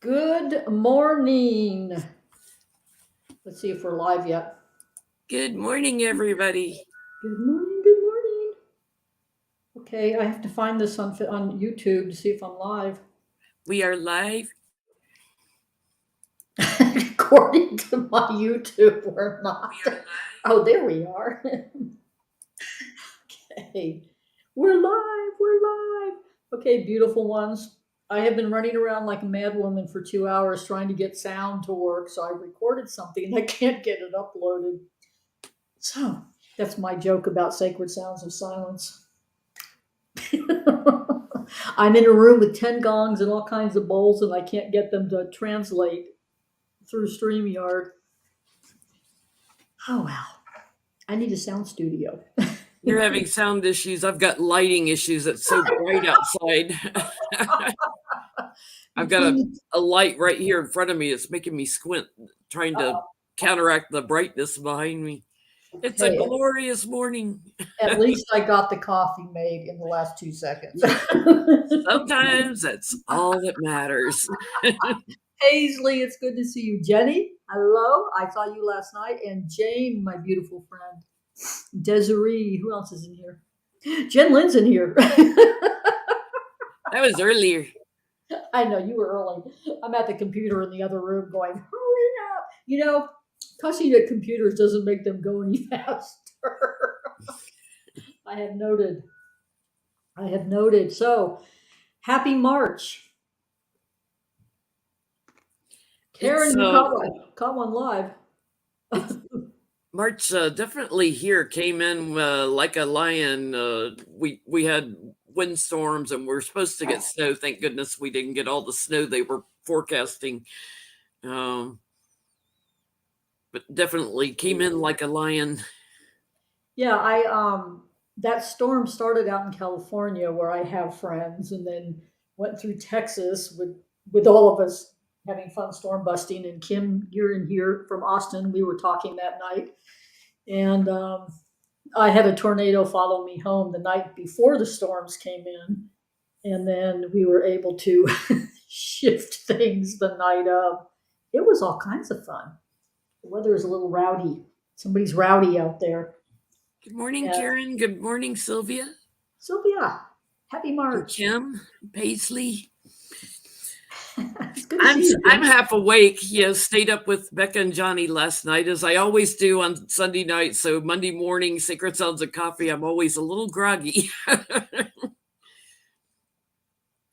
Good morning. Let's see if we're live yet. Good morning, everybody. Good morning. Good morning. Okay, I have to find this on YouTube to see if I'm live. We are live. According to my YouTube, we're not. Oh, there we are. Okay, we're live. We're live. Okay, beautiful ones. I have been running around like a mad woman for 2 hours trying to get sound to work. So I recorded something and I can't get it uploaded. So that's my joke about sacred sounds of silence. I'm in a room with 10 gongs and all kinds of bowls, and I can't get them to translate through StreamYard. Oh, well. I need a sound studio. You're having sound issues. I've got lighting issues. It's so bright outside. I've got a light right here in front of me. It's making me squint, trying to counteract the brightness behind me. It's a Hey, glorious morning. at least I got the coffee made in the last 2 seconds. Sometimes that's all that matters. Paisley, it's good to see you. Jenny, hello. I saw you last night. And Jane, my beautiful friend. Desiree, who else is in here? Jenn Lynn's in here. That was earlier. I know you were early. I'm at the computer in the other room going, hurry up. You know, cussing at computers doesn't make them go any faster. I have noted. So, happy March. Karen, It's you caught one live. March definitely here came in like a lion. We had windstorms and we're supposed to get snow. Thank goodness we didn't get all the snow they were forecasting. Um, but definitely came in like a lion. Yeah, I that storm started out in California where I have friends, and then went through Texas with all of us having fun storm busting. And Kim, you're in here from Austin. We were talking that night, and I had a tornado follow me home the night before the storms came in, and then we were able to shift things the night of. It was all kinds of fun. The weather is a little rowdy. Somebody's rowdy out there. Good morning, And Karen. Good morning, Sylvia Sylvia, happy and March. Kim, Paisley. It's good to see you, I'm Kim. half awake. Stayed up with Becca and Johnny last night, as I always do on Sunday night. So Monday morning, Sacred Sounds of Coffee, I'm always a little groggy.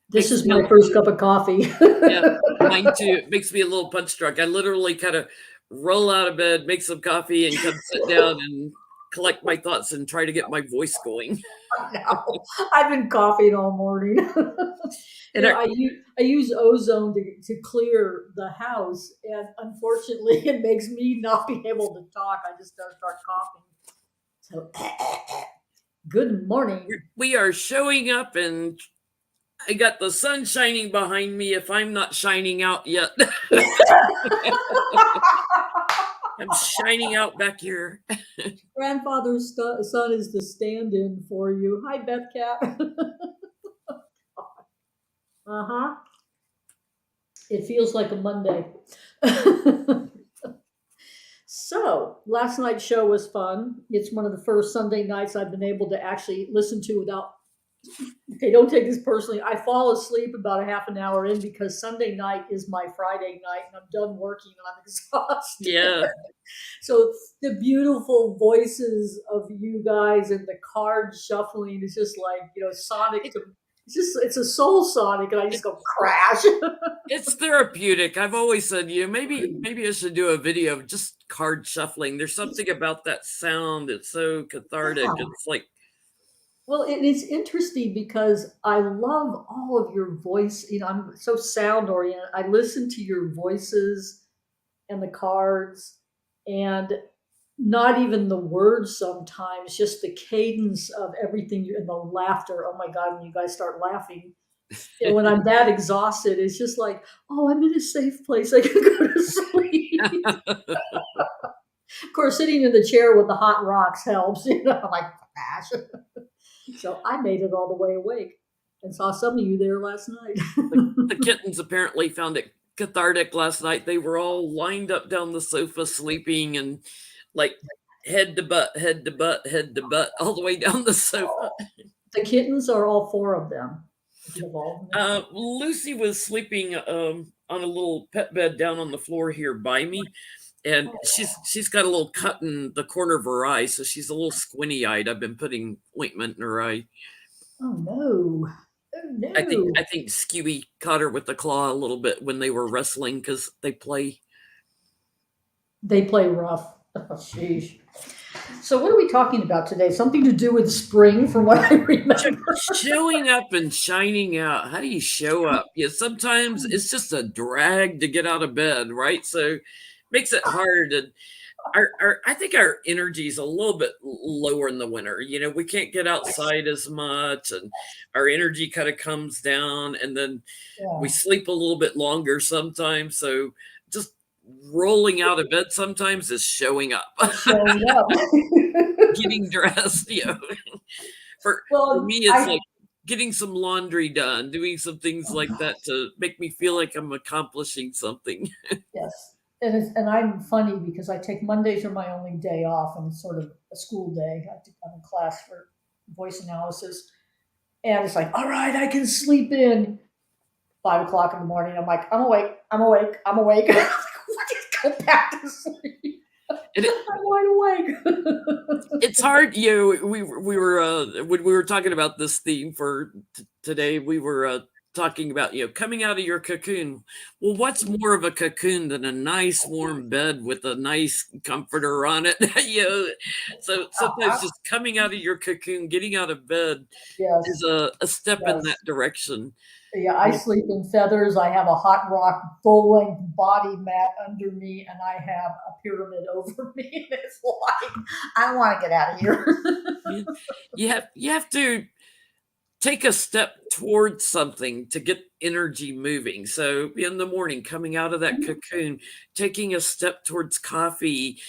This Makes is me my first cup of coffee. Yeah, mine too. It makes me a little punch drunk. I literally kind of roll out of bed, make some coffee, and come sit down and collect my thoughts and try to get my voice going. No, I've been coughing all morning. And I use ozone to clear the house, and unfortunately, it makes me not be able to talk. I just start coughing. So, good morning. we are showing up, and I got the sun shining behind me if I'm not shining out yet. I'm shining out back here. Grandfather's son is the stand-in for you. Hi, Beth Cat. Uh-huh. It feels like a Monday. So, last night's show was fun. It's one of the first Sunday nights I've been able to actually listen to without. Okay, don't take this personally. I fall asleep about a half an hour in because Sunday night is my Friday night and I'm done working and I'm exhausted. Yeah. So the beautiful voices of you guys and the card shuffling is just like, sonic to it's a soul sonic, and I just go crash. It's therapeutic. I've always said, maybe I should do a video of just card shuffling. There's something about that sound. It's so cathartic. Yeah. It's like, Well, it's interesting because I love all of your voice. I'm so sound oriented. I listen to your voices and the cards, and not even the words sometimes, just the cadence of everything and the laughter. Oh my God, when you guys start laughing. And when I'm that exhausted, it's just like, oh, I'm in a safe place. I can go to sleep. Of course, sitting in the chair with the hot rocks helps. I'm like, gosh. So I made it all the way awake and saw some of you there last night. the kittens apparently found it cathartic last night. They were all lined up down the sofa sleeping and like head to butt, head to butt, head to butt, all the way down the sofa. The kittens are all four of them. Do you have all of them? Lucy was sleeping on a little pet bed down on the floor here by me, and she's got a little cut in the corner of her eye, so she's a little squinty eyed. I've been putting ointment in her eye. Oh no. Oh I think no. I think Skewy caught her with the claw a little bit when they were wrestling because they play. They play rough. Oh, sheesh. So what are we talking about today? Something to do with spring, from what I remember. Showing up and shining out. How do you show up? Yeah, sometimes it's just a drag to get out of bed, right? So makes it hard. And I think our energy is a little bit lower in the winter. We can't get outside as much, and our energy kind of comes down, and then we Yeah. sleep a little bit longer sometimes. So just rolling out of bed sometimes is showing up, Showing up. getting dressed. For Well, me, it's I like getting some laundry done, doing some things like that to make me feel like I'm accomplishing something. yes, and I'm funny because I take Mondays are my only day off, and it's sort of a school day. I'm in class for voice analysis, and it's like, all right, I can sleep in 5 o'clock in the morning. I'm like, I'm awake, I'm awake, I'm awake. I'm like, what? Just go back to sleep. And I'm wide awake. it's hard. We were when we were talking about this theme for today, we were talking about coming out of your cocoon. Well, what's more of a cocoon than a nice warm bed with a nice comforter on it? So sometimes just coming out of your cocoon, getting out of bed is Yes, a step in that yes. direction. Yeah, I sleep in feathers. I have a hot rock full length body mat under me, and I have a pyramid over me. And it's like, I want to get out of here. You, you have to take a step towards something to get energy moving. So in the morning, coming out of that cocoon, taking a step towards coffee,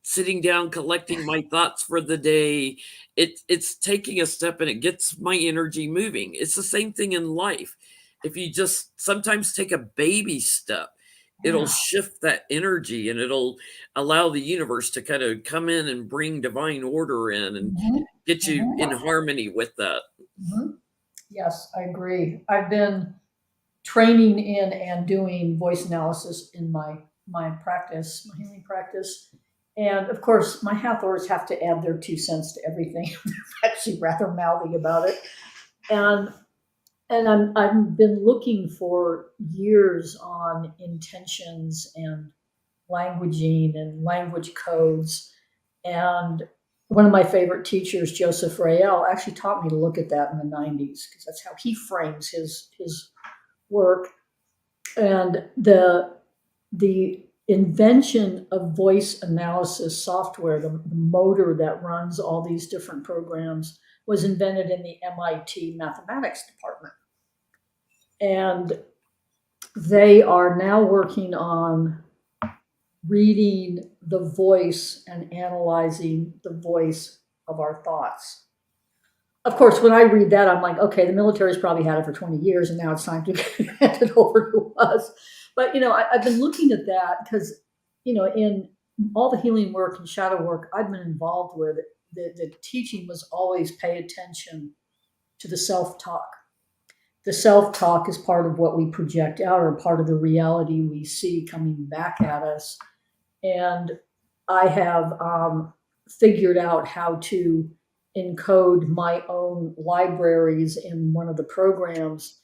sitting down, collecting my thoughts for the day. It's taking a step and it gets my energy moving. It's the same thing in life. If you just sometimes take a baby step, it'll Yeah. shift that energy and it'll allow the universe to kind of come in and bring divine order in and Mhm, get you in mhm, harmony with that. mhm. Yes, I agree. I've been training in and doing voice analysis in my practice, my healing practice. And of course, my Hathors have to add their 2 cents to everything. They're actually rather mouthy about it. And I've been looking for years on intentions and languaging and language codes. And one of my favorite teachers, Joseph Rael, actually taught me to look at that in the 90s because that's how he frames his work. And the invention of voice analysis software, the motor that runs all these different programs, was invented in the MIT mathematics department. And they are now working on reading the voice and analyzing the voice of our thoughts. Of course, when I read that, I'm like, okay, the military's probably had it for 20 years, and now it's time to hand it over to us. But I've been looking at that because in all the healing work and shadow work I've been involved with, the teaching was always pay attention to the self-talk. The self-talk is part of what we project out, or part of the reality we see coming back at us. And I have figured out how to encode my own libraries in one of the programs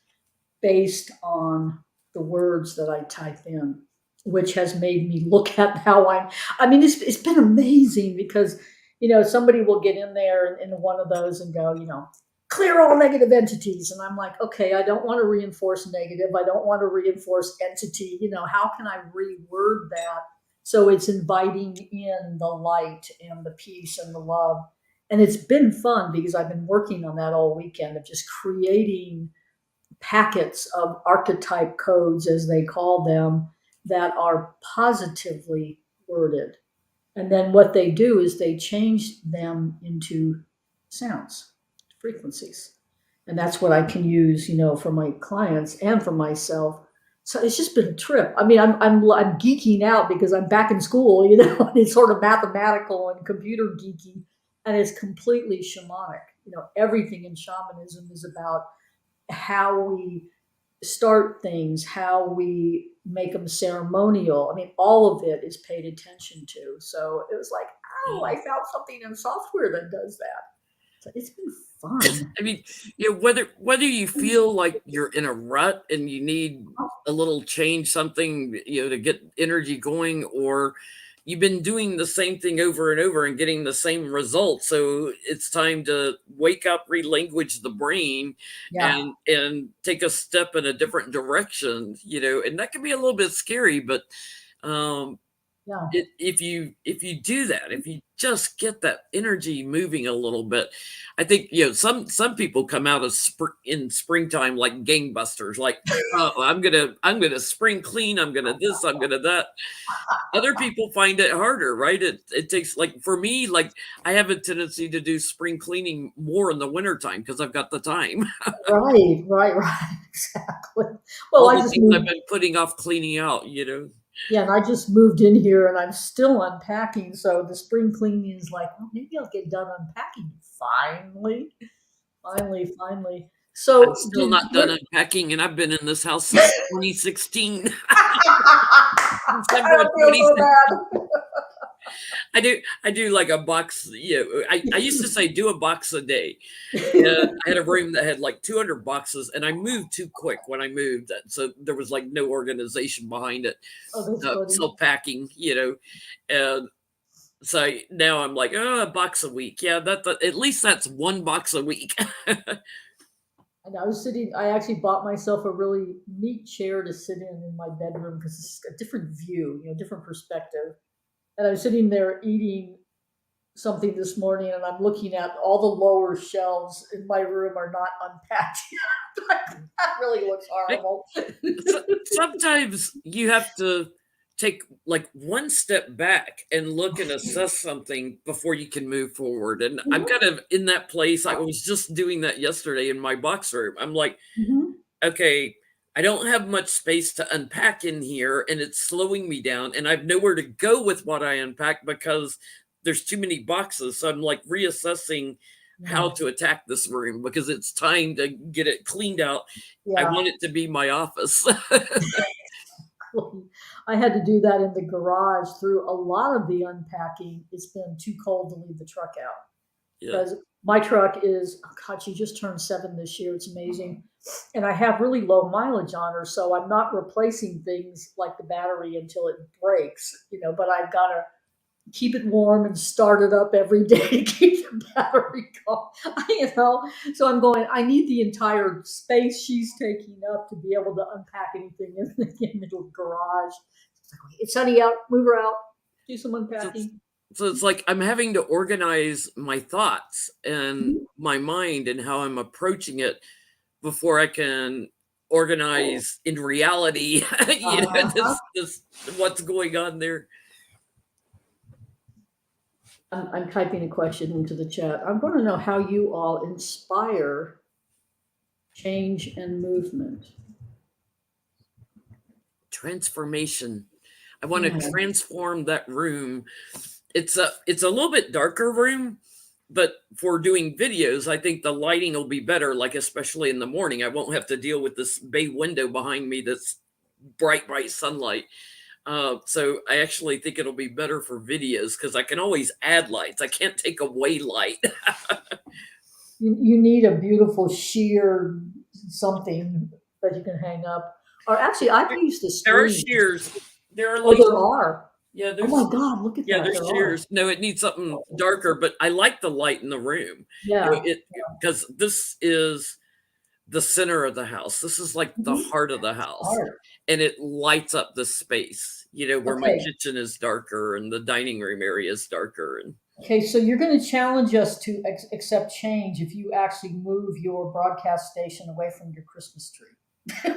based on the words that I type in, which has made me look at how I mean, it's been amazing because, somebody will get in there in one of those and go, clear all negative entities. And I'm like, okay, I don't want to reinforce negative. I don't want to reinforce entity. How can I reword that so it's inviting in the light and the peace and the love? And it's been fun because I've been working on that all weekend of just creating packets of archetype codes, as they call them, that are positively worded. And then what they do is they change them into sounds, frequencies. And that's what I can use, for my clients and for myself So it's just been a trip. I mean, I'm geeking out because I'm back in school, you know, and it's sort of mathematical and computer geeky, and it's completely shamanic. You know, everything in shamanism is about how we start things, how we make them ceremonial. I mean, all of it is paid attention to. So it was like, oh, I Yeah. found something in software that does that. So it's been fun. I mean, whether you feel like you're in a rut and you need a little change, something, to get energy going, or you've been doing the same thing over and over and getting the same results. So it's time to wake up, relanguage the brain, Yeah, and take a step in a different direction, and that can be a little bit scary, but um yeah. if you do that, if you just get that energy moving a little bit, I think some people come out of in springtime like gangbusters, like, oh, I'm gonna spring clean, I'm gonna this, I'm gonna that. Other people find it harder, right? It takes, like, for me, like, I have a tendency to do spring cleaning more in the wintertime because I've got the time. Right, right, right. Exactly. Well, All I the just things I've moved. been putting off cleaning out. Yeah, and I just moved in here and I'm still unpacking. So the spring cleaning is like, well, maybe I'll get done unpacking finally, finally, finally. I'm So still did not done what? unpacking, and I've been in this house since 2016. I December of don't feel so 2016. bad. I do like a box, I used to say do a box a day. And I had a room that had like 200 boxes, and I moved too quick when I moved. So there was like no organization behind it. Oh, that's funny. Still packing. And so now I'm like, oh, a box a week. Yeah, at least that's one box a week. And I was sitting. I actually bought myself a really neat chair to sit in my bedroom because it's a different view, different perspective. And I was sitting there eating something this morning, and I'm looking at all the lower shelves in my room are not unpacked. That really looks horrible. Sometimes you have to take like one step back and look and assess something before you can move forward. And I'm Mhm, kind of in that place. I was just doing that yesterday in my box room. I'm like, mhm. okay, I don't have much space to unpack in here, and it's slowing me down. And I've nowhere to go with what I unpack because there's too many boxes. So I'm like reassessing how Yeah, to attack this room because it's time to get it cleaned out. I yeah. want it to be my office. I had to do that in the garage through a lot of the unpacking. It's been too cold to leave the truck out Yeah. because my truck is, oh God, she just turned 7 this year. It's amazing. And I have really low mileage on her, so I'm not replacing things like the battery until it breaks, but I've got to keep it warm and start it up every day to keep the battery going. So I'm going, I need the entire space she's taking up to be able to unpack anything in the garage. It's sunny out, move her out, do some So, unpacking. so it's like I'm having to organize my thoughts and my mind and how I'm approaching it before I can organize in reality, Uh-huh. this what's going on there. I'm typing a question into the chat. I want to know how you all inspire change and movement. Transformation. I want to Yeah. transform that room. It's a little bit darker room, but for doing videos, I think the lighting will be better, like especially in the morning. I won't have to deal with this bay window behind me that's bright sunlight. So I actually think it'll be better for videos because I can always add lights. I can't take away light. You need a beautiful sheer something that you can hang up. Or actually, I've used the There are screen. shears. There are Oh, like there are. yeah, Oh my God, look at that. there's There are. shears. No, it needs something darker, but I like the light in the room. Yeah. It because this is the center of the house. This is like the Mhm. heart of the house, Art. and it lights up the space. Where my Okay. kitchen is darker and the dining room area is darker, and Okay. So you're going to challenge us to accept change if you actually move your broadcast station away from your Christmas tree.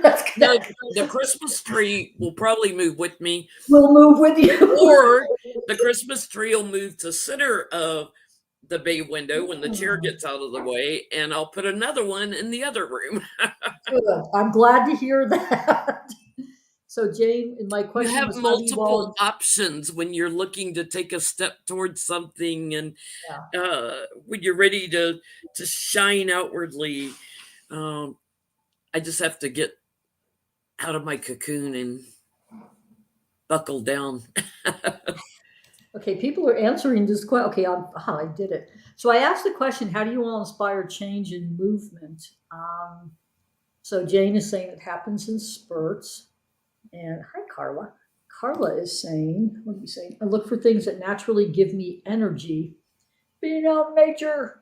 That's no, good. the Christmas tree will probably move with me, We'll move with you. or the Christmas tree will move to center of the bay window when the chair Hmm. gets out of the way, and I'll put another one in the other room. Good. I'm glad to hear that. So Jane, and my You question have was, how do you multiple volunteer? options when you're looking to take a step towards something, and Yeah. when you're ready to shine outwardly. Um, I just have to get out of my cocoon and buckle down. Okay, people are answering this question. Okay, I did it. So I asked the question, how do you all inspire change in movement? So Jane is saying it happens in spurts. And hi, Carla. Carla is saying, what are you saying? I look for things that naturally give me energy. Being out in nature,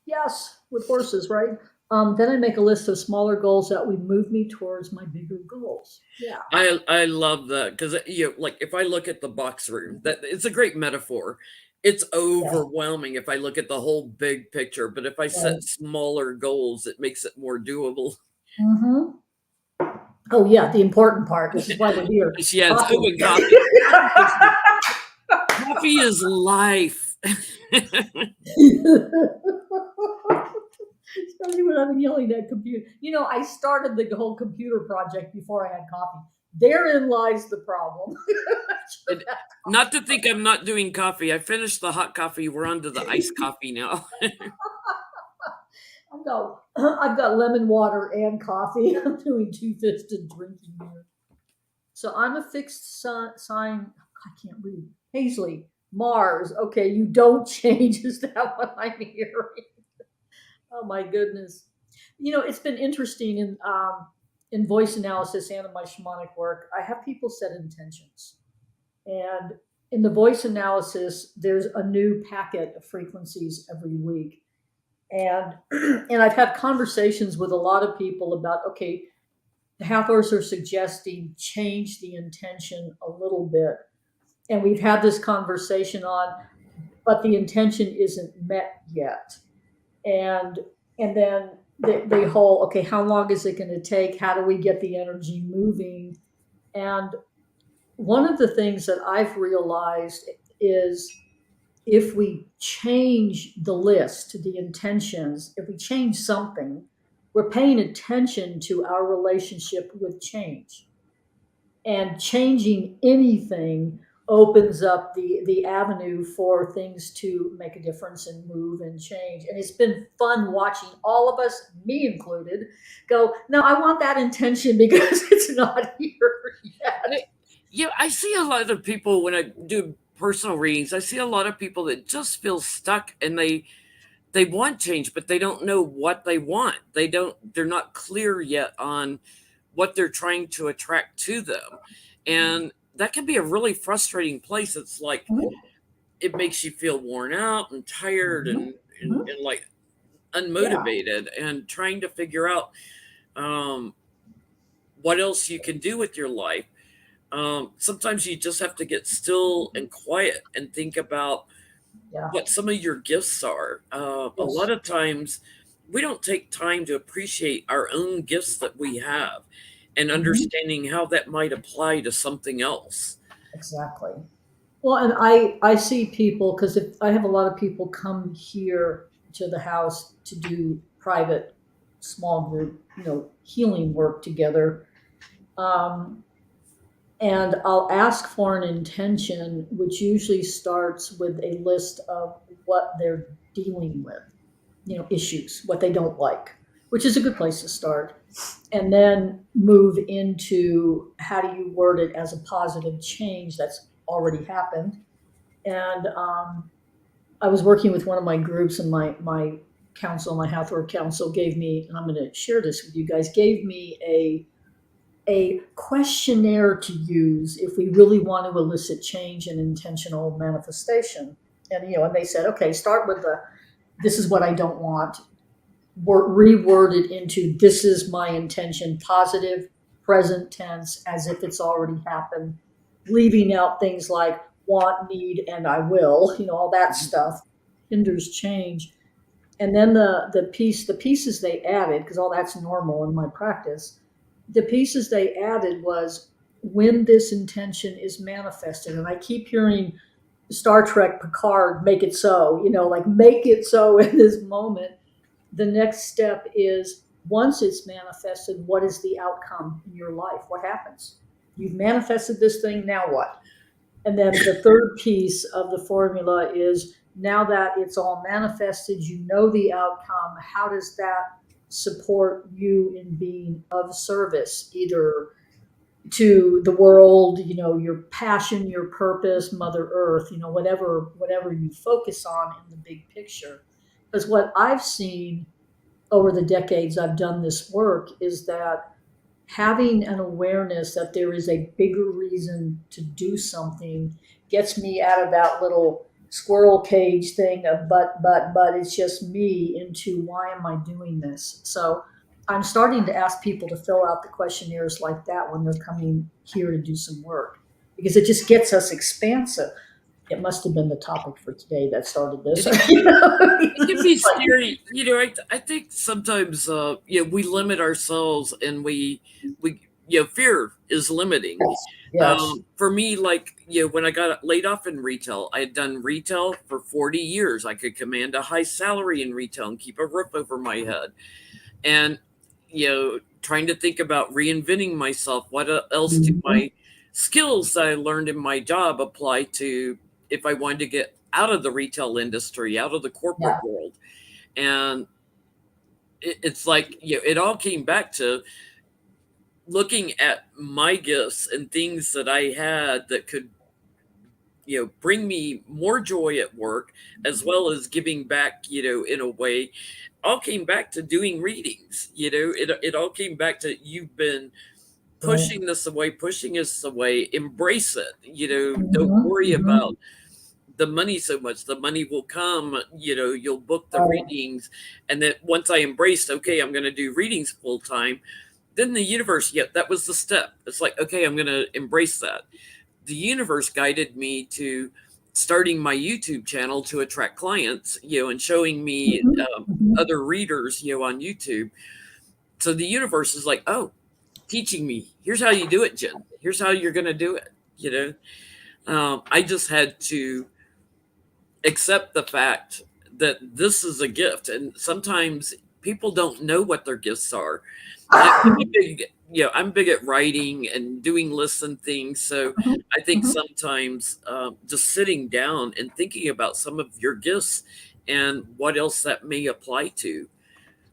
yes, with horses, right? Then I make a list of smaller goals that would move me towards my bigger goals. Yeah, I love that because like if I look at the box room, that it's a great metaphor. It's yeah, overwhelming if I look at the whole big picture, but if I right. set smaller goals, it makes it more doable. Mm-hmm. Oh, yeah, the important part. This is why we're here. She adds, Coffee. "Oh, and coffee. Coffee is coffee is life." Especially when I'm yelling at computer. I started the whole computer project before I had coffee. Therein lies the problem. And not to think I'm not doing coffee. I finished the hot coffee. We're on to the iced coffee now. I've got lemon water and coffee. I'm doing two-fisted drinking here. So I'm a fixed sign. I can't read. Paisley, Mars. Okay, you don't change. Is that what I'm hearing? Oh my goodness. It's been interesting in voice analysis and in my shamanic work. I have people set intentions, and in the voice analysis, there's a new packet of frequencies every week, and and I've had conversations with a lot of people about, okay, the Hathors are suggesting change the intention a little bit, and we've had this conversation on, but the intention isn't met yet, and then the whole, okay, how long is it going to take, how do we get the energy moving? And one of the things that I've realized is, if we change the list, the intentions, if we change something, we're paying attention to our relationship with change, and changing anything opens up the avenue for things to make a difference and move and change. And it's been fun watching all of us, me included, go, no, I want that intention because it's not here yet. I, yeah, I see a lot of people when I do personal readings. I see a lot of people that just feel stuck, and they want change, but they don't know what they want. They're not clear yet on what they're trying to attract to them. And that can be a really frustrating place. It's like it makes you feel worn out and tired Mhm, mhm. and like Yeah. unmotivated, and trying to figure out um, what else you can do with your life. Sometimes you just have to get still and quiet and think about Yeah. what some of your gifts are. A lot Yes. of times, we don't take time to appreciate our own gifts that we have and Mhm. understanding how that might apply to something else. Exactly. Well, and I see people, because if I have a lot of people come here to the house to do private, small group, healing work together, um, and I'll ask for an intention, which usually starts with a list of what they're dealing with, issues, what they don't like, which is a good place to start, and then move into, how do you word it as a positive change that's already happened. And I was working with one of my groups, and my council, my Hathor council, gave me, and I'm going to share this with you guys, gave me a questionnaire to use if we really want to elicit change and intentional manifestation. And they said, okay, start with the, this is what I don't want, reword it into, this is my intention, positive, present tense, as if it's already happened, leaving out things like want, need, and I will, all that stuff hinders change. And then the pieces they added, because all that's normal in my practice, the pieces they added was, when this intention is manifested. And I keep hearing Star Trek Picard, make it so, like, make it so in this moment. The next step is, once it's manifested, what is the outcome in your life? What happens? You've manifested this thing, now what? And then the third piece of the formula is, now that it's all manifested, you know the outcome. How does that support you in being of service, either to the world, your passion, your purpose, Mother Earth, whatever you focus on in the big picture. Because what I've seen over the decades I've done this work is that having an awareness that there is a bigger reason to do something gets me out of that little squirrel cage thing of but it's just me, into why am I doing this. So I'm starting to ask people to fill out the questionnaires like that when they're coming here to do some work, because it just gets us expansive. It must have been the topic for today that started this. It, it can be scary. I think sometimes, we limit ourselves, and fear is limiting. Yes. For me, when I got laid off in retail, I had done retail for 40 years. I could command a high salary in retail and keep a roof over my head. And, trying to think about reinventing myself. What else do Mhm. my skills that I learned in my job apply to if I wanted to get out of the retail industry, out of the corporate Yeah. world? And it's like, it all came back to looking at my gifts and things that I had that could, bring me more joy at work, as well as giving back, in a way. All came back to doing readings. It all came back to, you've been Right. pushing us away, embrace it. Don't Mhm, worry mhm. about the money so much. The money will come. You'll book the Right. readings. And then once I embraced, okay, I'm going to do readings full time, then the universe, that was the step. It's like, okay, I'm going to embrace that. The universe guided me to starting my YouTube channel to attract clients, and showing me Mhm, mhm. other readers, on YouTube. So the universe is like, oh, teaching me, here's how you do it, Jen. Here's how you're going to do it. I just had to accept the fact that this is a gift. And sometimes people don't know what their gifts are. I'm big at writing and doing lists and things. So Mhm, I think mhm. sometimes just sitting down and thinking about some of your gifts and what else that may apply to.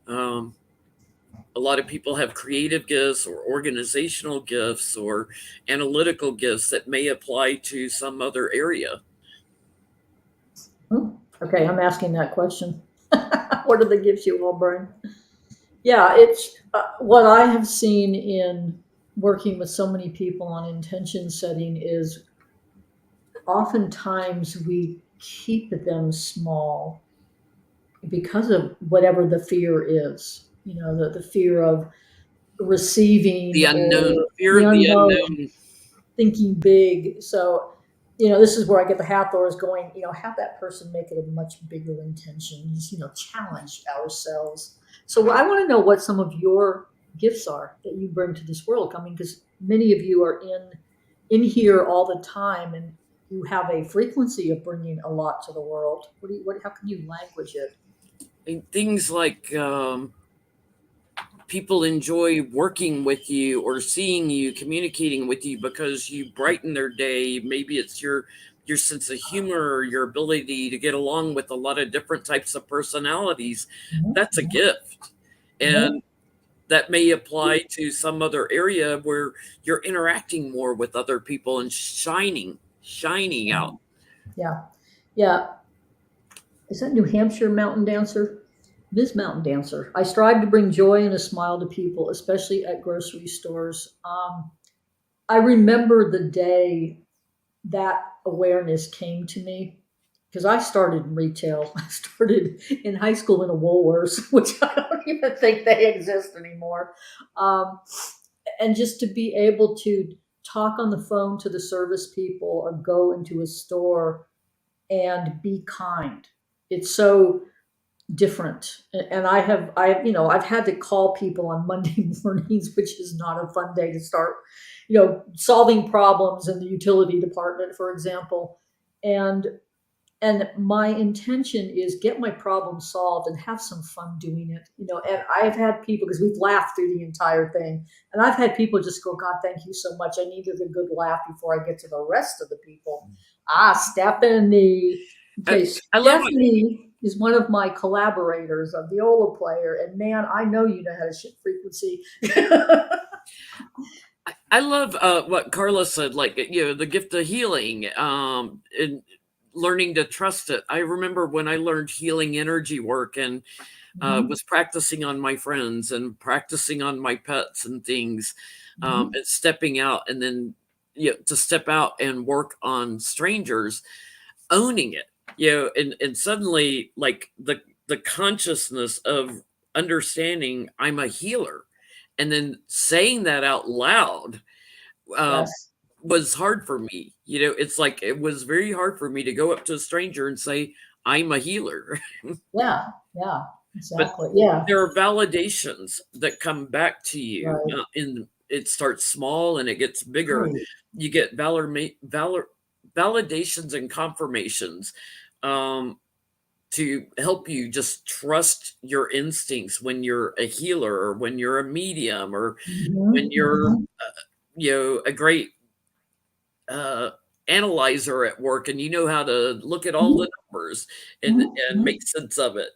Um, a lot of people have creative gifts or organizational gifts or analytical gifts that may apply to some other area. Okay, I'm asking that question. What are the gifts you all bring? Yeah, it's what I have seen in working with so many people on intention setting is oftentimes we keep them small because of whatever the fear is. The fear of receiving, The or unknown, fear the of the unknown, unknown. thinking big. So, this is where I get the Hathors going, have that person make it a much bigger intention, just, challenge ourselves. So I want to know what some of your gifts are that you bring to this world. I mean, because many of you are in here all the time, and you have a frequency of bringing a lot to the world. How can you language it? And things like people enjoy working with you or seeing you, communicating with you because you brighten their day. Maybe it's your sense of humor, or your ability to get along with a lot of different types of personalities. That's a Mhm, gift. mhm. And that may apply to some other area where you're interacting more with other people and shining out. Yeah. Yeah. Is that New Hampshire mountain dancer? Ms. Mountain Dancer. I strive to bring joy and a smile to people, especially at grocery stores. I remember the day that awareness came to me, because I started in retail. I started in high school in a Woolworths, which I don't even think they exist anymore. Um, and just to be able to talk on the phone to the service people or go into a store and be kind. It's so different. And I've had to call people on Monday mornings, which is not a fun day to start, solving problems in the utility department, for example. And And my intention is get my problem solved and have some fun doing it. And I've had people, because we've laughed through the entire thing, and I've had people just go, God, thank you so much. I needed a good laugh before I get to the rest of the people. Stephanie. I, Okay, I love it. Stephanie is one of my collaborators, a viola player, and man, I know you know how to shift frequency. I love what Carla said, like, the gift of healing, and learning to trust it. I remember when I learned healing energy work and Mhm, was practicing on my friends and practicing on my pets and things, mhm, and stepping out, and then to step out and work on strangers, owning it, and suddenly, like, the consciousness of understanding I'm a healer, and then saying that out loud, um, yes. was hard for me. It's like it was very hard for me to go up to a stranger and say, I'm a healer. Yeah, yeah, But exactly. Yeah, there are validations that come back to you. right, And it starts small and it gets bigger. right. You get validations and confirmations, um, to help you just trust your instincts when you're a healer, or when you're a medium, or when Mhm, you're mhm, a great uh, analyzer at work, and you know how to look at all mhm, the numbers mhm, and mhm. make sense of it.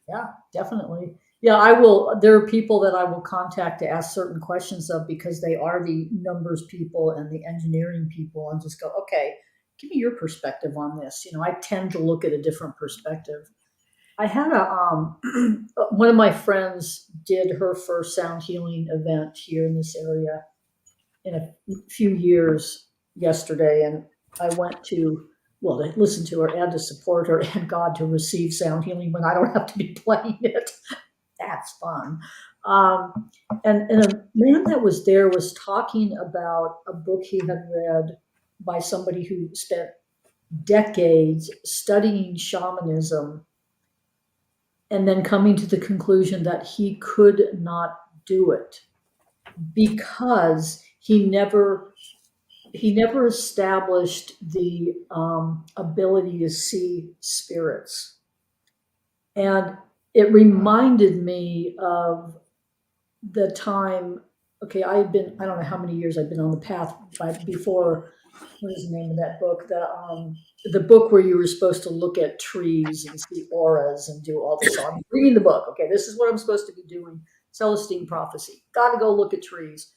Yeah, definitely. Yeah, I will. There are people that I will contact to ask certain questions of, because they are the numbers people and the engineering people, and just go, okay, give me your perspective on this. I tend to look at a different perspective. I had one of my friends did her first sound healing event here in this area in a few years yesterday, and I went to, well, to listen to her and to support her, and God, to receive sound healing when I don't have to be playing it. That's fun. And a man that was there was talking about a book he had read by somebody who spent decades studying shamanism, and then coming to the conclusion that he could not do it because he never established the ability to see spirits. And it reminded me of the time. Okay, I don't know how many years I've been on the path before. What is the name of that book? The book where you were supposed to look at trees and see auras and do all this. So I'm reading the book. Okay, this is what I'm supposed to be doing. Celestine prophecy. Got to go look at trees.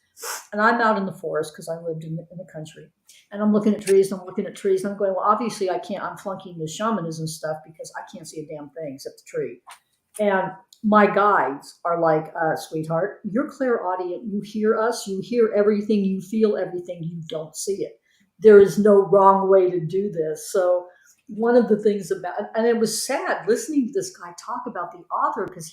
And I'm out in the forest because I lived in the country. And I'm looking at trees and I'm looking at trees and I'm going, well, obviously I can't, I'm flunking the shamanism stuff because I can't see a damn thing except the tree. And my guides are like, sweetheart, you're clairaudient. You hear us, you hear everything, you feel everything, you don't see it. There is no wrong way to do this. So, one of the things about, and it was sad listening to this guy talk about the author, because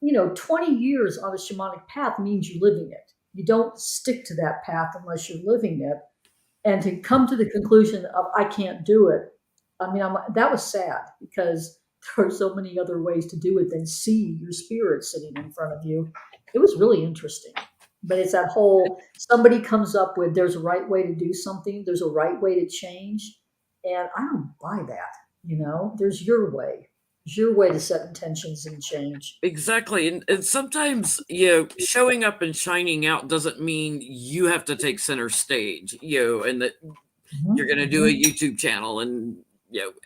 20 years on a shamanic path means you're living it. You don't stick to that path unless you're living it. And to come to the conclusion of, I can't do it, I mean, that was sad, because there are so many other ways to do it than see your spirit sitting in front of you. It was really interesting. But it's that whole, somebody comes up with, there's a right way to do something, there's a right way to change. And I don't buy that. There's your way. There's your way to set intentions and change. Exactly. And sometimes, showing up and shining out doesn't mean you have to take center stage, and that Mhm, you're going to do a mhm. YouTube channel and,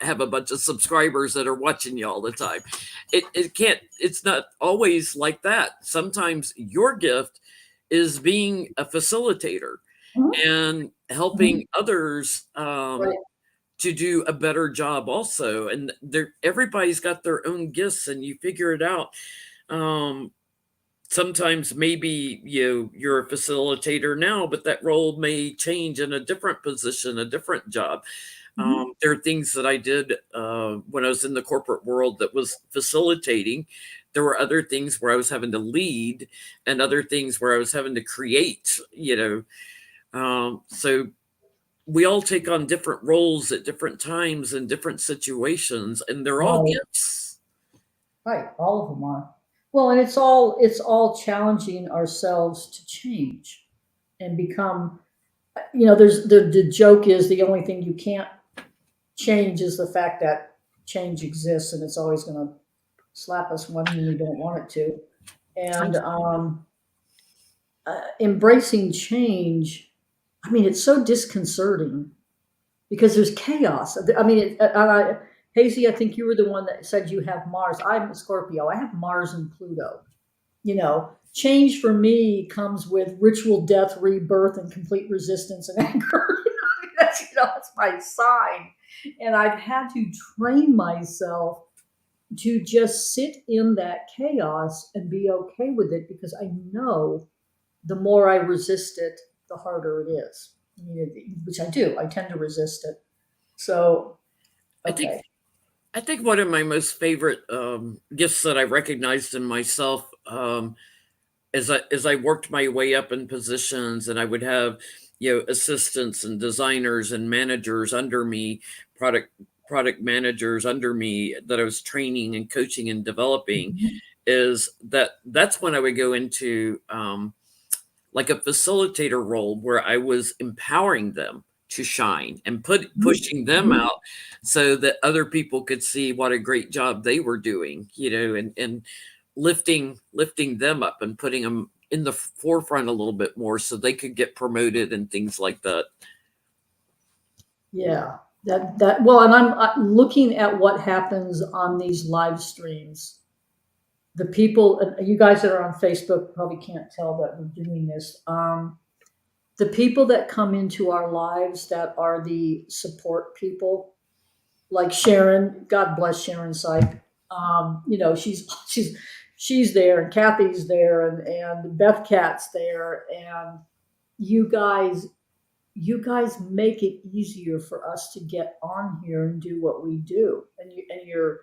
have a bunch of subscribers that are watching you all the time. It's not always like that. Sometimes your gift is being a facilitator Mhm, and mhm. helping others, Right. to do a better job also. And everybody's got their own gifts, and you figure it out. um Sometimes maybe you're a facilitator now, but that role may change in a different position, a different job. Mhm. There are things that I did when I was in the corporate world that was facilitating. There were other things where I was having to lead, and other things where I was having to create. So we all take on different roles at different times in different situations, and they're all Right. gifts. Right, all of them are. Well, and it's all challenging ourselves to change and become. There's the joke is the only thing you can't change is the fact that change exists and it's always going to slap us when we don't want it to. And embracing change, I mean, it's so disconcerting because there's chaos. I mean, Hazy, I think you were the one that said you have Mars. I'm a Scorpio. I have Mars and Pluto. Change for me comes with ritual death, rebirth, and complete resistance and anger. That's my sign. And I've had to train myself to just sit in that chaos and be okay with it because I know the more I resist it, the harder it is. I mean, which I do. I tend to resist it. So, I think okay. I think one of my most favorite gifts that I recognized in myself, as I worked my way up in positions, and I would have assistants and designers and managers under me, product managers under me that I was training and coaching and developing, Mhm. is that's when I would go into like a facilitator role where I was empowering them to shine and pushing them Mhm. out so that other people could see what a great job they were doing, and lifting them up and putting them in the forefront a little bit more so they could get promoted and things like that. Yeah, well, and I'm looking at what happens on these live streams. The people, you guys that are on Facebook probably can't tell that we're doing this. The people that come into our lives that are the support people, like Sharon, God bless Sharon Syke. She's there, and Kathy's there, and Beth Cat's there, and you guys you guys make it easier for us to get on here and do what we do. And you're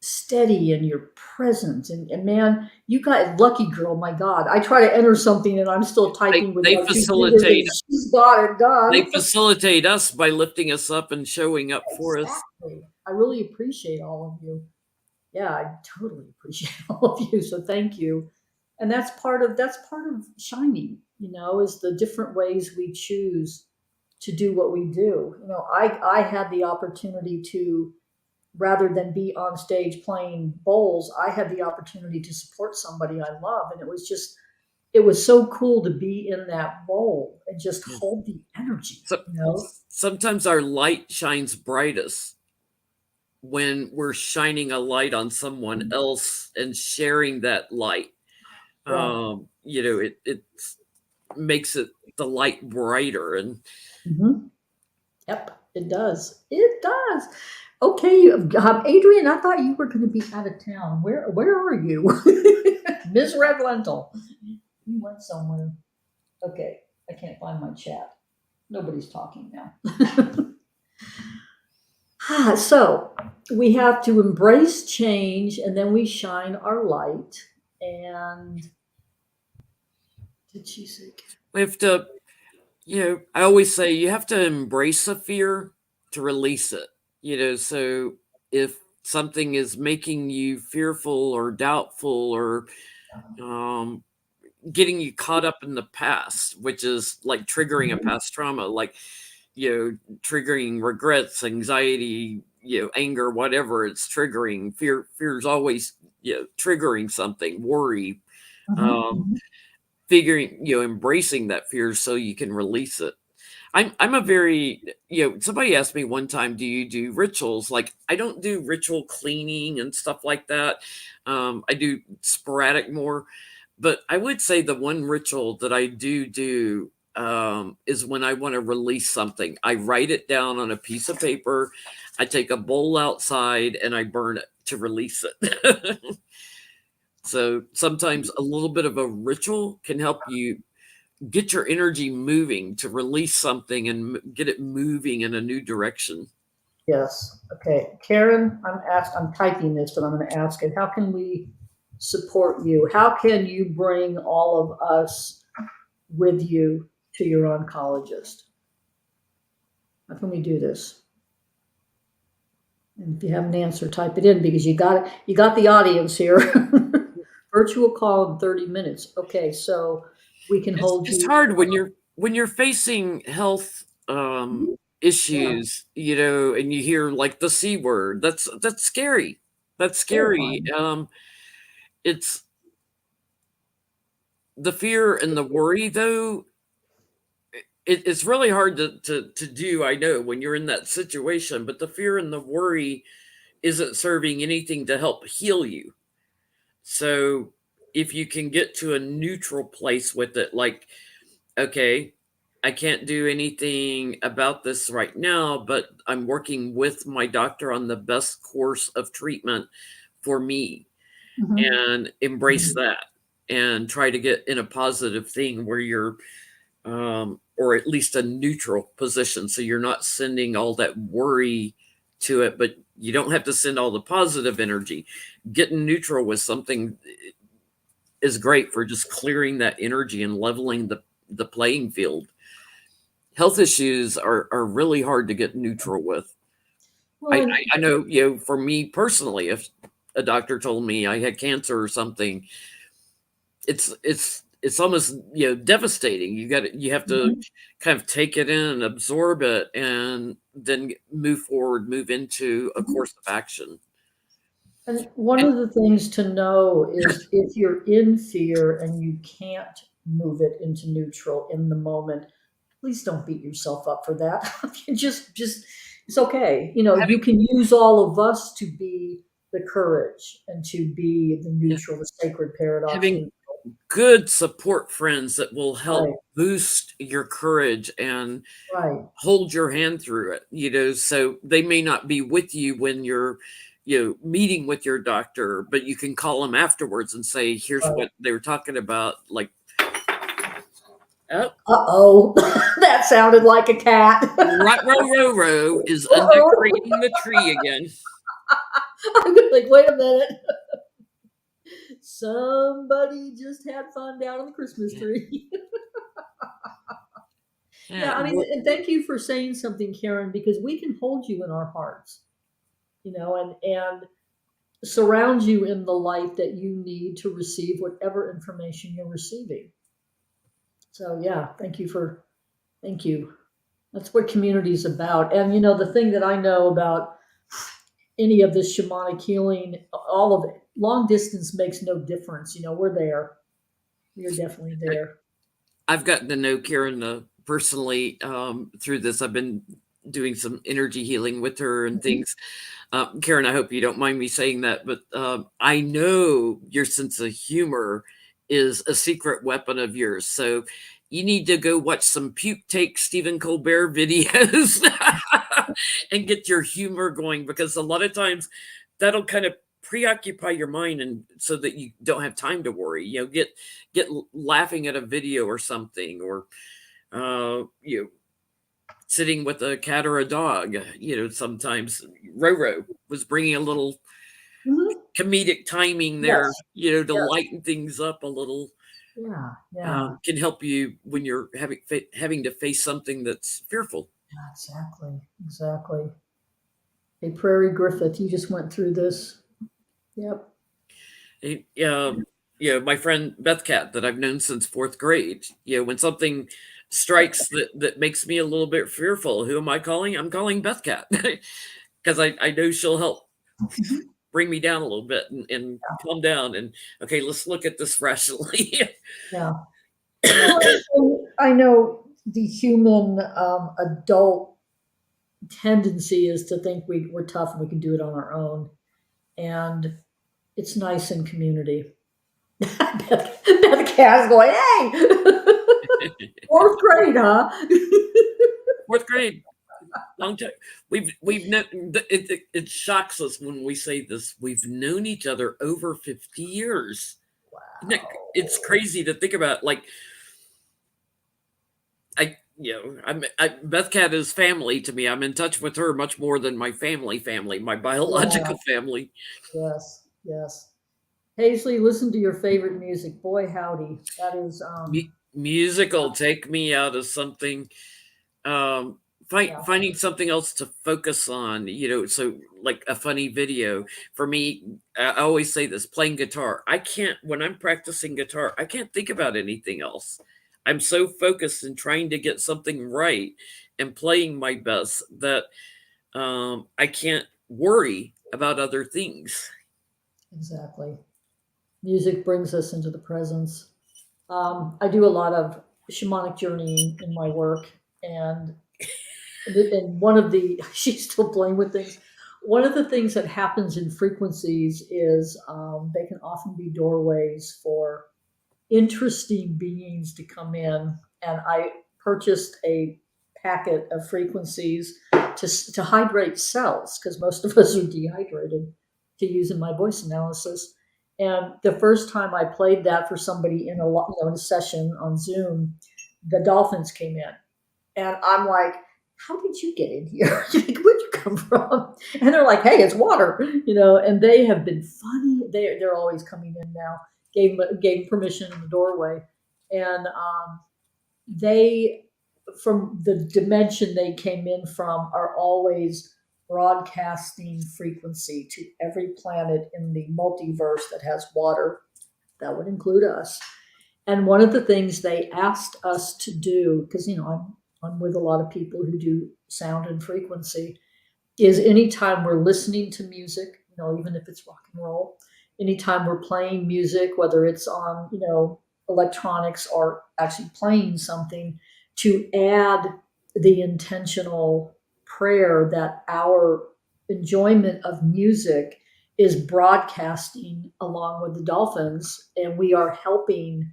steady and you're present. And man, you guys, lucky girl, my God. I try to enter something and I'm still They typing with they like two fingers and facilitate she's got it they done. facilitate us by lifting us up and showing up for us. Exactly. I really appreciate all of you. Yeah, I totally appreciate all of you. So thank you. And that's part of shining, is the different ways we choose to do what we do. I had the opportunity to, rather than be on stage playing bowls, I had the opportunity to support somebody I love. And it was so cool to be in that bowl and just Yeah. hold the So energy. sometimes our light shines brightest when we're shining a light on someone else and sharing that light. Yeah. It makes the light brighter. And Hmm. Yep, it does. It does. Okay, Adrian, I thought you were going to be out of town. Where are you, Ms. Red Lentil? You went somewhere. Okay, I can't find my chat. Nobody's talking now. So we have to embrace change, and then we shine our light. And did she say? we have to, I always say you have to embrace a fear to release it. So if something is making you fearful or doubtful or um, getting you caught up in the past, which is like triggering a past trauma, like, triggering regrets, anxiety, anger, whatever it's triggering. Fear is always, triggering something, worry, Mhm, um, mhm. figuring, embracing that fear so you can release it. I'm a very, somebody asked me one time, do you do rituals? Like, I don't do ritual cleaning and stuff like that. I do sporadic more, but I would say the one ritual that I do is when I want to release something. I write it down on a piece of paper. I take a bowl outside and I burn it to release it. So sometimes a little bit of a ritual can help you get your energy moving to release something and get it moving in a new direction. Yes. Okay. Karen, I'm typing this, but I'm going to ask it. How can we support you? How can you bring all of us with you to your oncologist? How can we do this? And if you have an answer, type it in because you got the audience here. Virtual call in 30 minutes. Okay, so we can It's hold it's you. hard when you're facing health Yeah. issues, and you hear like the C word. That's scary. That's scary. Terrifying. It's the fear and the worry, though. It's really hard to do. I know when you're in that situation, but the fear and the worry isn't serving anything to help heal you. So if you can get to a neutral place with it, like, okay, I can't do anything about this right now, but I'm working with my doctor on the best course of treatment for me, Mhm. and embrace Mhm. that and try to get in a positive thing where you're, or at least a neutral position. So you're not sending all that worry to it, but you don't have to send all the positive energy. Getting neutral with something is great for just clearing that energy and leveling the playing field. Health issues are really hard to get neutral with. Well, I know, for me personally, if a doctor told me I had cancer or something, it's almost, devastating. You have to mhm. kind of take it in and absorb it, and then move forward, move into a Mhm. course of action. And one And of the things to know is if you're in fear and you can't move it into neutral in the moment, please don't beat yourself up for that. Just it's okay. You having can use all of us to be the courage and to be the yeah, neutral, the sacred paradox having neutral. good support friends that will help Right, boost your courage and right, hold your hand through it, so they may not be with you when you're, meeting with your doctor, but you can call them afterwards and say, here's right. what they were talking about. Like, oh, Uh-oh. That sounded like a cat. right, row, row, row is Uh-oh. undecorating the tree again. I'm like, wait a minute. Somebody just had fun down on the Christmas Yeah, tree. yeah, Yeah, I mean, well, and thank you for saying something, Karen, because we can hold you in our hearts, and surround you in the light that you need to receive whatever information you're receiving. So yeah, thank you. That's what community is about. And the thing that I know about any of this shamanic healing, all of it, long distance makes no difference. We're there. We're definitely I, there. I've gotten to know Karen personally, through this. I've been doing some energy healing with her and Mhm. things. Karen, I hope you don't mind me saying that, but I know your sense of humor is a secret weapon of yours. So you need to go watch some puke take Stephen Colbert videos and get your humor going, because a lot of times that'll kind of preoccupy your mind, and so that you don't have time to worry. Get laughing at a video or something, or sitting with a cat or a dog. Sometimes Roro was bringing a little Mhm. comedic timing there, Yes. to Yes. lighten things up a little. Yeah. Yeah. Can help you when you're having to face something that's fearful. Yeah, exactly. Exactly. Hey, Prairie Griffith, you just went through this. Yep. My friend Beth Cat that I've known since fourth grade. When something strikes that makes me a little bit fearful, who am I calling? I'm calling Beth Cat because I know she'll help Mhm. bring me down a little bit and calm down, and okay, let's look at this rationally. Yeah. Well, and I know the human adult tendency is to think we're tough and we can do it on our own. And it's nice in community. Beth Cass going, hey, fourth grade, huh? Fourth grade, long time. We've known. It shocks us when we say this. We've known each other over 50 years. It's Wow. crazy to think about. Like, Beth Cat is family to me. I'm in touch with her much more than my family, my Yeah. biological family. Yes. Yes. Paisley, listen to your favorite music. Boy, howdy. That is, Musical, take me out of something. Um, yeah. finding something else to focus on. So like a funny video for me. I always say this: playing guitar. I can't, when I'm practicing guitar, I can't think about anything else. I'm so focused in trying to get something right and playing my best that I can't worry about other things. Exactly. Music brings us into the presence. I do a lot of shamanic journeying in my work, and one of the she's still playing with things. One of the things that happens in frequencies is they can often be doorways for interesting beings to come in. And I purchased a packet of frequencies to hydrate cells because most of us are dehydrated, to use in my voice analysis. And the first time I played that for somebody in in a session on Zoom, the dolphins came in, and I'm like, how did you get in here? Like, where'd you come from? And they're like, hey, it's water, and they have been funny. They're always coming in now. Gave permission in the doorway. And they, from the dimension they came in from, are always broadcasting frequency to every planet in the multiverse that has water. That would include us. And one of the things they asked us to do, because I'm with a lot of people who do sound and frequency, is anytime we're listening to music, even if it's rock and roll, anytime we're playing music, whether it's on, electronics or actually playing something, to add the intentional prayer that our enjoyment of music is broadcasting along with the dolphins, and we are helping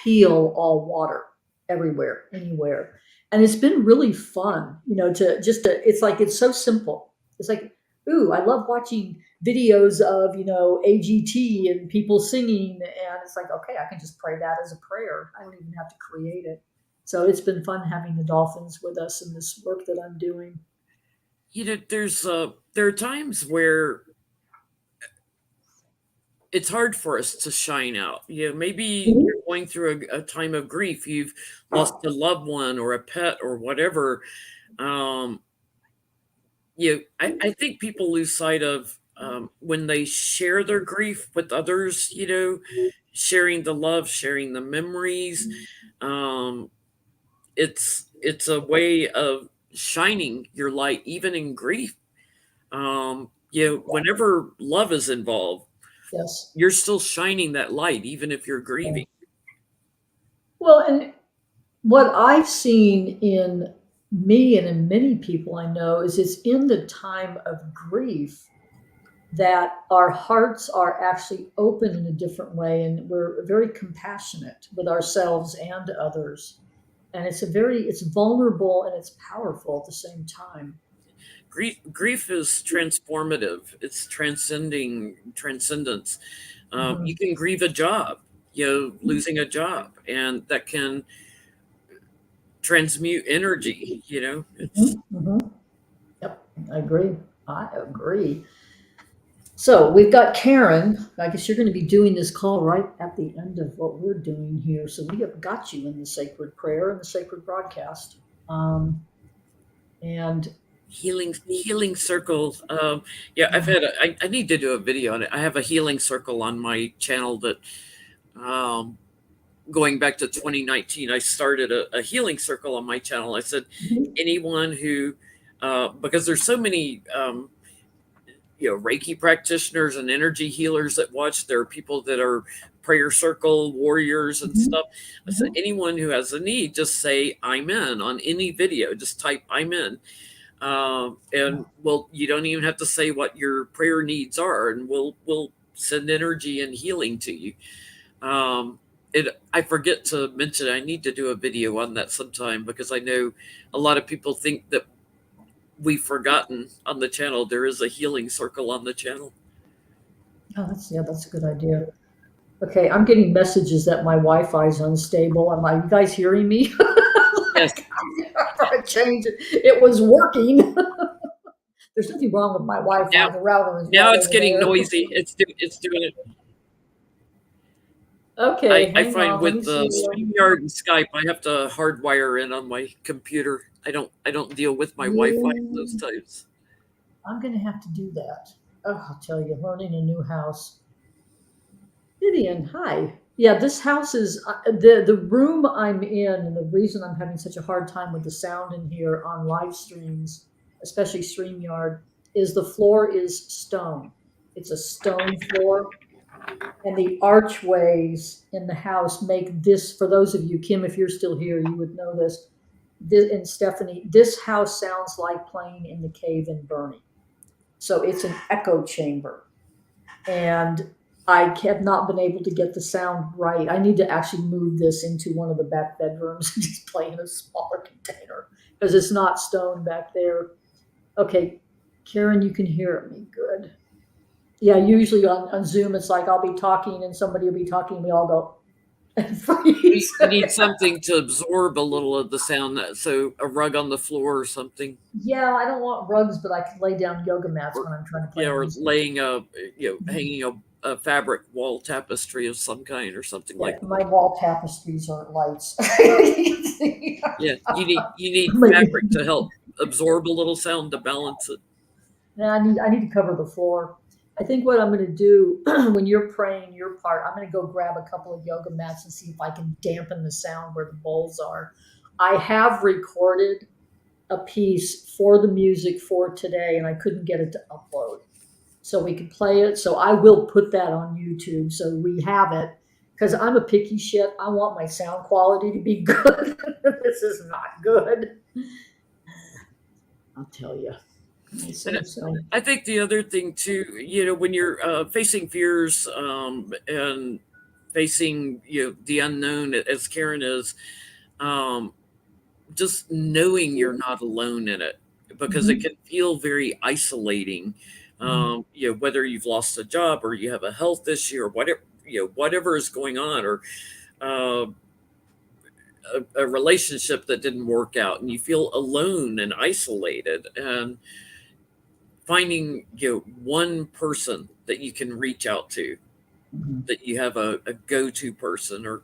heal all water everywhere, anywhere. And it's been really fun, it's like, it's so simple. It's like, ooh, I love watching videos of, AGT and people singing. And it's like, okay, I can just pray that as a prayer. I don't even have to create it. So it's been fun having the dolphins with us in this work that I'm doing. There are times where it's hard for us to shine out. Maybe you're going through a time of grief. You've lost a loved one or a pet or whatever. Um, I think people lose sight of when they share their grief with others. Sharing the love, sharing the memories. Um, it's a way of shining your light, even in grief. Whenever love is involved, Yes. you're still shining that light, even if you're Yeah. grieving. Well, and what I've seen in me and in many people I know is it's in the time of grief that our hearts are actually open in a different way, and we're very compassionate with ourselves and others. And it's vulnerable and it's powerful at the same time. Grief is transformative. It's transcending transcendence. You Hmm. can grieve a job, losing a job, and that can transmute energy. It's Hmm. Hmm. Yep, I agree. I agree. So we've got Karen. I guess you're going to be doing this call right at the end of what we're doing here. So we have got you in the sacred prayer and the sacred broadcast. And healing circles. Yeah, I need to do a video on it. I have a healing circle on my channel that um, going back to 2019, I started a healing circle on my channel. I said, Mhm. anyone who, because there's so many, Reiki practitioners and energy healers that watch. There are people that are prayer circle warriors and Mhm. stuff. I said, Mhm. anyone who has a need, just say I'm in on any video. Just type I'm in. And well, you don't even have to say what your prayer needs are, and we'll send energy and healing to you. I forget to mention I need to do a video on that sometime because I know a lot of people think that we've forgotten on the channel. There is a healing circle on the channel. Oh, that's a good idea. Okay, I'm getting messages that my Wi-Fi is unstable. Am I, you guys hearing me? Yes. Like, I changed it. It was working. There's nothing wrong with my Now Wi-Fi. The router is now right it's over getting there. noisy. It's doing it. Okay, I hang find on. Let me with see. StreamYard and Skype, I have to hardwire in on my computer. I don't deal with my Wi-Fi those Yeah, times. I'm gonna have to do that. Oh, I'll tell you, learning a new house. Vivian, hi. Yeah, this house is the room I'm in, and the reason I'm having such a hard time with the sound in here on live streams, especially StreamYard, is the floor is stone. It's a stone floor, and the archways in the house make this. For those of you, Kim, if you're still here, you would know this. And Stephanie, this house sounds like playing in the cave in Bernie. So it's an echo chamber, and I have not been able to get the sound right. I need to actually move this into one of the back bedrooms and just play in a smaller container because it's not stone back there. Okay, Karen, you can hear me. Good. Yeah, usually on Zoom, it's like I'll be talking and somebody will be talking, and we all go and freeze. You need something to absorb a little of the sound, so a rug on the floor or something. Yeah, I don't want rugs, but I can lay down yoga mats Or when I'm trying to play yeah, or music. laying hanging a fabric wall tapestry of some kind or something Yeah, like that. my wall tapestries are lights. Yeah, you need fabric to Maybe. help absorb a little sound to balance it. Yeah, I need to cover the floor. I think what I'm going to do when you're praying your part, I'm going to go grab a couple of yoga mats and see if I can dampen the sound where the bowls are. I have recorded a piece for the music for today, and I couldn't get it to upload, so we could play it. So I will put that on YouTube so we have it. Because I'm a picky shit. I want my sound quality to be good. This is not good. I'll tell you. I And say so. I think the other thing too, when you're facing fears and facing the unknown, as Karen is, um, just knowing you're not alone in it, because it Mhm. can feel very isolating. Mhm. Whether you've lost a job or you have a health issue or whatever is going on, or uh, a relationship that didn't work out, and you feel alone and isolated, and finding one person that you can reach out to, Mhm. that you have a go-to person, or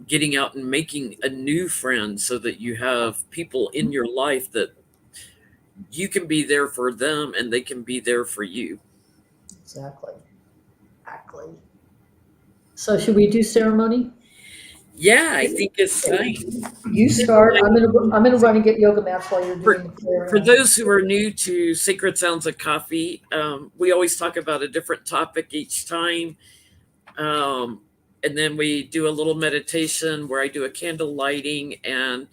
getting out and making a new friend so that you have people in your life that you can be there for them and they can be there for you. Exactly. Exactly. So should we do ceremony? Yeah, I think it's time. You start. I'm gonna run and get yoga mats while you're for doing the prayer. for those who are new to Sacred Sounds of Coffee, we always talk about a different topic each time. Um, and then we do a little meditation where I do a candle lighting, and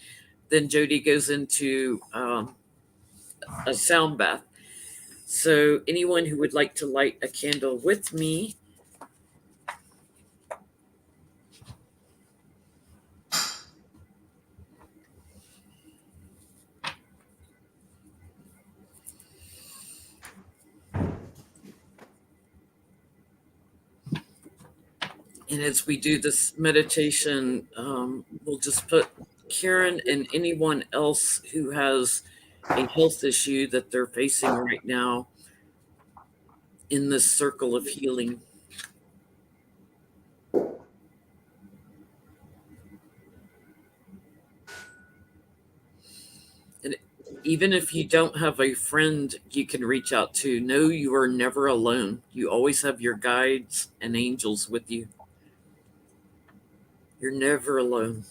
then Jodi goes into a sound bath. So, anyone who would like to light a candle with me, and as we do this meditation, we'll just put Karen and anyone else who has a health issue that they're facing right now in this circle of healing. And even if you don't have a friend you can reach out to, know you are never alone. You always have your guides and angels with you. You're never alone.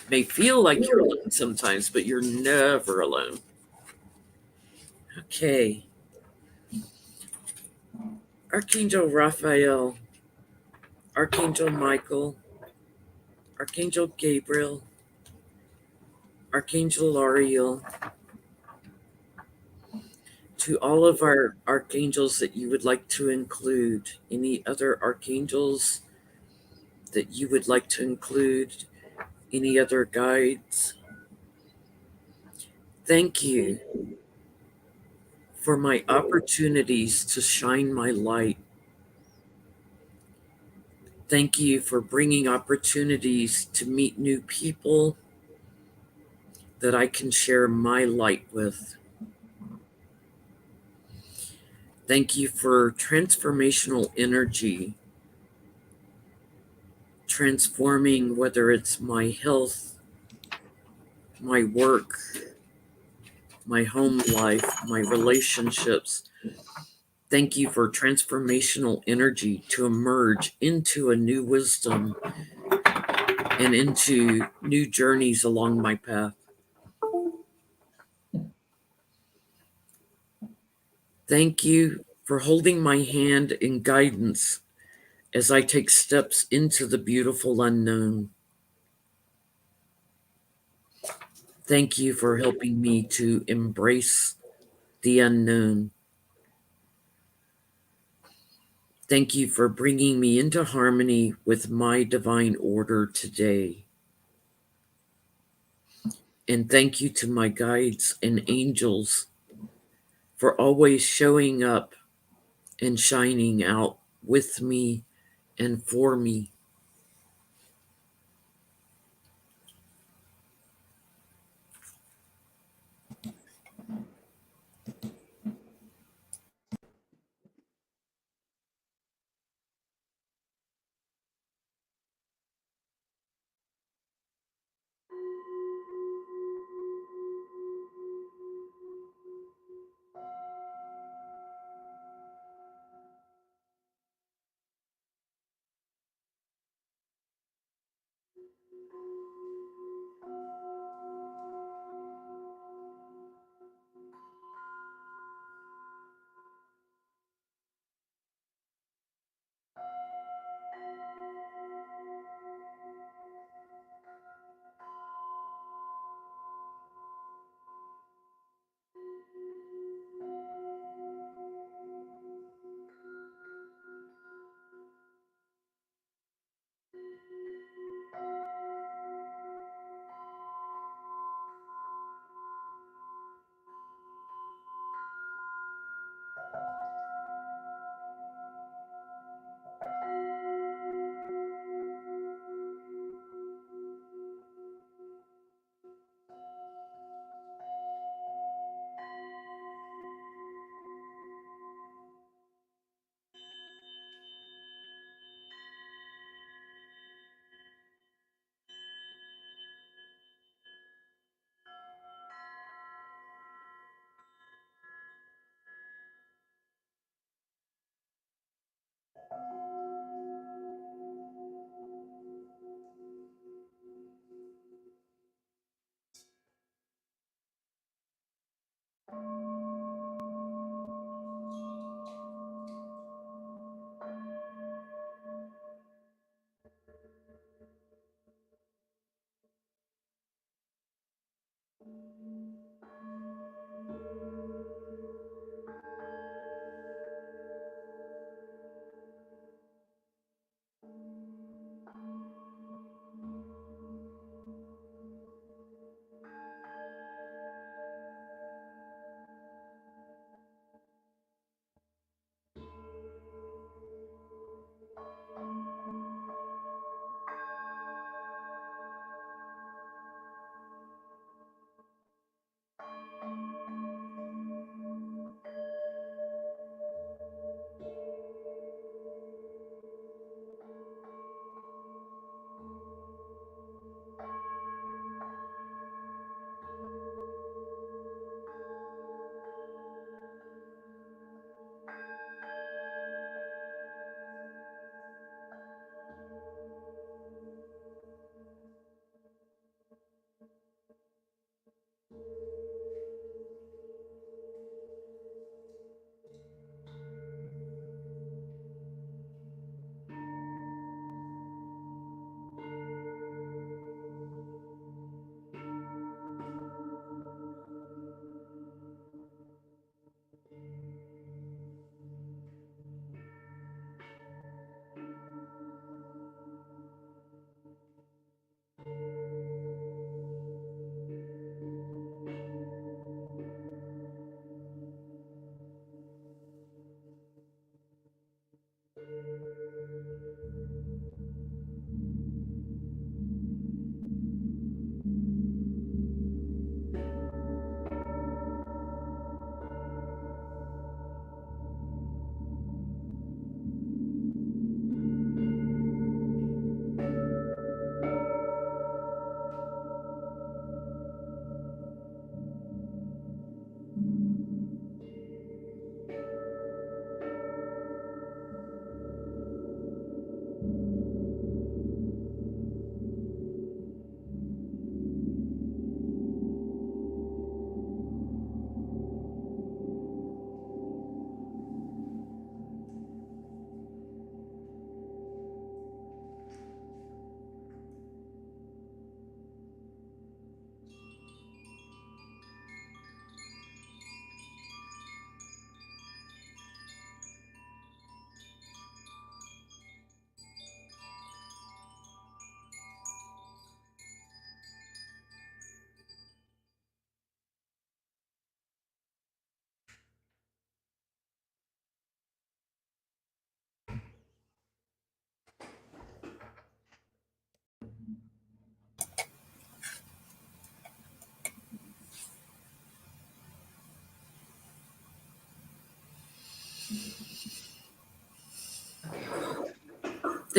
May feel like you're alone sometimes, but you're never alone. Okay. Archangel Raphael, Archangel Michael, Archangel Gabriel, Archangel Ariel, to all of our archangels that you would like to include, any other archangels that you would like to include, any other guides, thank you for my opportunities to shine my light. Thank you for bringing opportunities to meet new people that I can share my light with. Thank you for transformational energy, transforming whether it's my health, my work, my home life, my relationships, Thank you for transformational energy to emerge into a new wisdom and into new journeys along my path. Thank you for holding my hand in guidance as I take steps into the beautiful unknown. Thank you for helping me to embrace the unknown. Thank you for bringing me into harmony with my divine order today. And thank you to my guides and angels for always showing up and shining out with me and for me.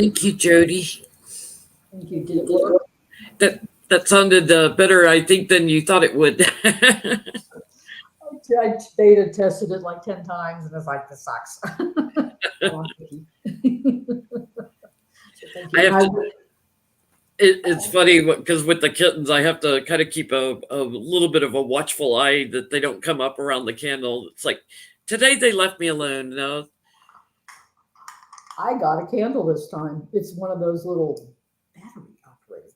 Thank you, Jodi. Thank you. Did it work? That sounded better, I think, than you thought it would. I beta tested it like 10 times and it's like, this sucks. I have to, it's funny because with the kittens, I have to kind of keep a little bit of a watchful eye that they don't come up around the candle. It's like, today they left me alone. No. I got a candle this time. It's one of those little battery operated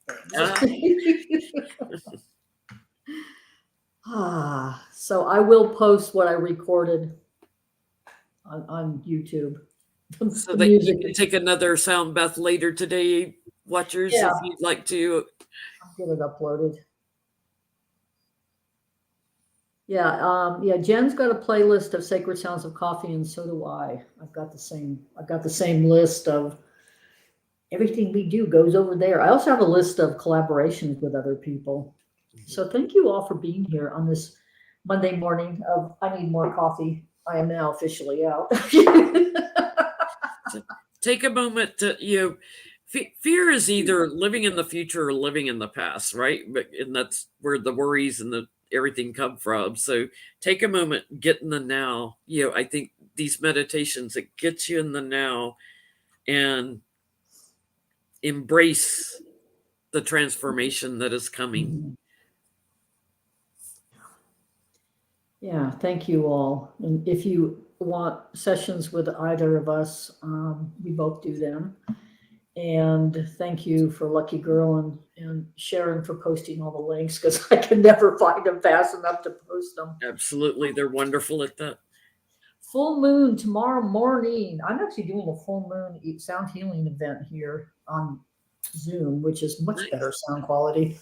things. So I will post what I recorded on YouTube. So that you can take another sound bath later today, watchers, if you'd like to. I'll get it uploaded. Yeah, Jen's got a playlist of sacred sounds of coffee, and so do I. I've got the same list of everything we do goes over there. I also have a list of collaborations with other people. So thank you all for being here on this Monday morning of I Need More Coffee. I am now officially out. Take a moment to, fear is either living in the future or living in the past, right? And that's where the worries and everything come from. So take a moment, get in the now. I think these meditations, it gets you in the now and embrace the transformation that is coming. Yeah, thank you all. And if you want sessions with either of us, we both do them. And thank you for Lucky Girl and Sharon for posting all the links, because I can never find them fast enough to post them. Absolutely. They're wonderful at that. Full moon tomorrow morning. I'm actually doing a full moon sound healing event here on Zoom, which is much better sound quality.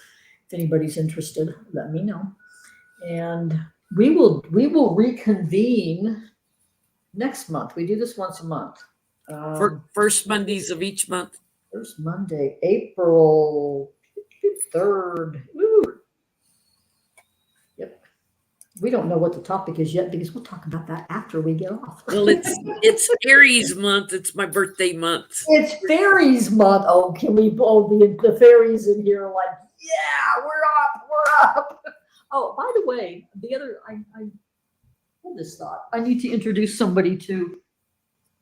If anybody's interested, let me know. And we will reconvene next month. We do this once a month. First Mondays of each month. First Monday, April 3rd. Woo. Yep. We don't know what the topic is yet because we'll talk about that after we get off. Well, it's Aries month. It's my birthday month. It's fairies month. Oh, can we the fairies in here are like, yeah, we're up. Oh, by the way, I had this thought. I need to introduce somebody to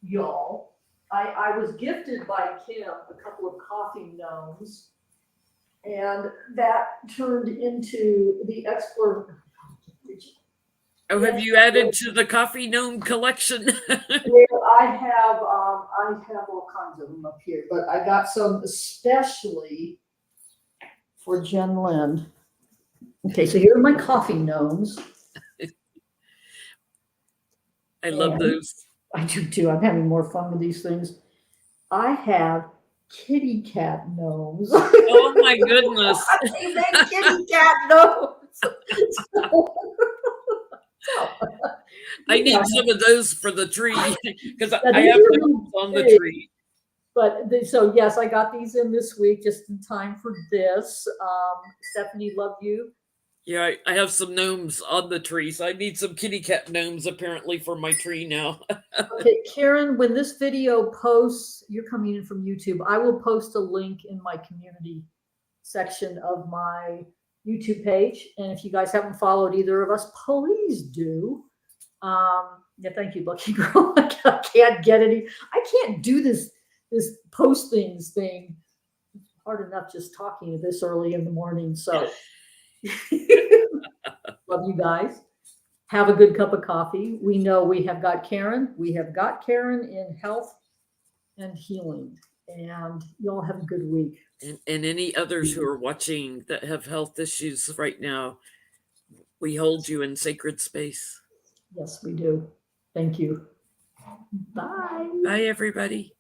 y'all. I was gifted by Kim a couple of coffee gnomes, and that turned into the explorer. Oh, have you added to the coffee gnome collection? I have all kinds of them up here, but I got some especially for Jenn Lynn. Okay, so here are my coffee gnomes. I love those. I do too. I'm having more fun with these things. I have kitty cat gnomes. Oh my goodness. They make kitty cat gnomes. I need some of those for the tree because I have gnomes on the tree. But so yes, I got these in this week just in time for this. Stephanie, love you. Yeah, I have some gnomes on the tree, so I need some kitty cat gnomes apparently for my tree now. Okay, Karen, when this video posts, you're coming in from YouTube, I will post a link in my community section of my YouTube page. And if you guys haven't followed either of us, please do. Yeah, thank you, Lucky Girl. I can't get any. I can't do this post things thing. It's hard enough just talking this early in the morning. So love you guys. Have a good cup of coffee. We know we have got Karen. We have got Karen in health and healing. And y'all have a good week. And any others who are watching that have health issues right now, we hold you in sacred space. Yes, we do. Thank you. Bye. Bye, everybody.